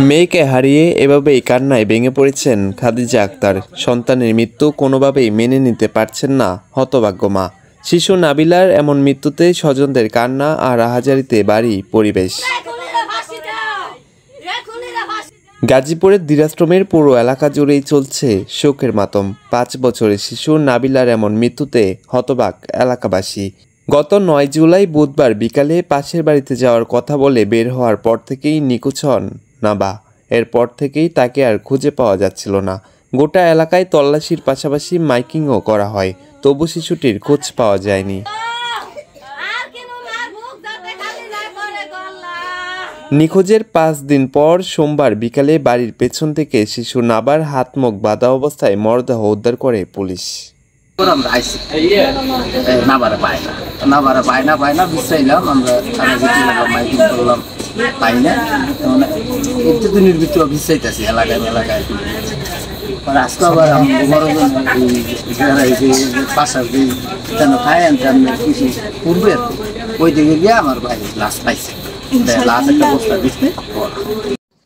মেয়েকে হারিয়ে এভাবেই কান্নায় ভেঙে পড়েছেন খাদিজা আক্তার। সন্তানের মৃত্যু কোনোভাবেই মেনে নিতে পারছেন না হতভাগ্য মা। শিশু নাবিলার এমন মৃত্যুতে স্বজনদের কান্না আর আহাজারিতে বাড়ি পরিবেশ। গাজীপুরের দিরাশ্রমের পুরো এলাকা জুড়েই চলছে শোকের মাতম। 5 বছরের শিশু নাবিলার এমন মৃত্যুতে হতবাক এলাকাবাসী। গত 9 জুলাই বুধবার বিকালে পাশের বাড়িতে যাওয়ার কথা বলে বের হওয়ার পর থেকেই নিখোঁজ হন নাবা। এরপর থেকেই তাকে আর খুঁজে পাওয়া যাচ্ছিল না। গোটা এলাকায় তল্লাশির পাশাপাশি মাইকিংও করা হয়, তবু শিশুটির খোঁজ পাওয়া যায়নি। নিখোঁজের 5 দিন পর সোমবার বিকালে বাড়ির পেছন থেকে শিশু নাবার হাত মুখ বাঁধা অবস্থায় মরদেহ উদ্ধার করে পুলিশ।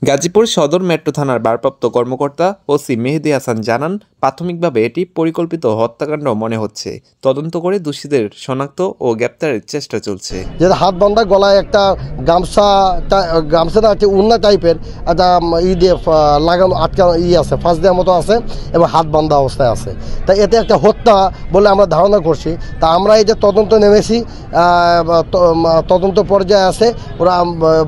গাজীপুর সদর মেট্রো থানার ভারপ্রাপ্ত কর্মকর্তা ওসি মেহেদী হাসান জানান, প্রাথমিকভাবে এটি পরিকল্পিত হত্যাকাণ্ড মনে হচ্ছে। তদন্ত করে দোষীদের শনাক্ত ও গ্রেপ্তারের চেষ্টা চলছে। যেটা হাত বাঁধা, গলায় একটা গামছা না একটা উন্না টাইপের একটা দিয়ে লাগানো আটকানো আছে, ফাঁস দেওয়ার মতো আছে এবং হাত বাঁধা অবস্থায় আছে। তাই এতে একটা হত্যা বলে আমরা ধারণা করছি। তা আমরা এই যে তদন্ত নেমেছি, তদন্ত পর্যায়ে আছে। ওরা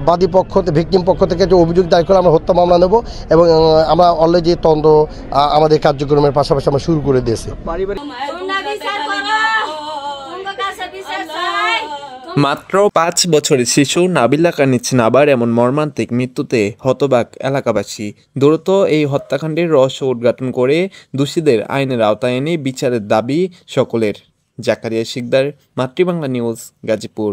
বাদী পক্ষ ভিকটিম পক্ষ থেকে যে অভিযোগ দায়ের করে আমরা হত্যা মামলা নেব এবং আমরা অলরেডি তদন্ত আমাদের কার্যক্রমের পাশাপাশি আমরা শুরু করে দিয়েছি। মাত্র 5 বছরের শিশু নাবিলা কানিচ নাবার এমন মর্মান্তিক মৃত্যুতে হতবাক এলাকাবাসী। দ্রুত এই হত্যাকাণ্ডের রহস্য উদ্ঘাটন করে দোষীদের আইনের আওতায় এনে বিচারের দাবি সকলের। জাকারিয়া শিকদার, মাতৃবাংলা নিউজ, গাজীপুর।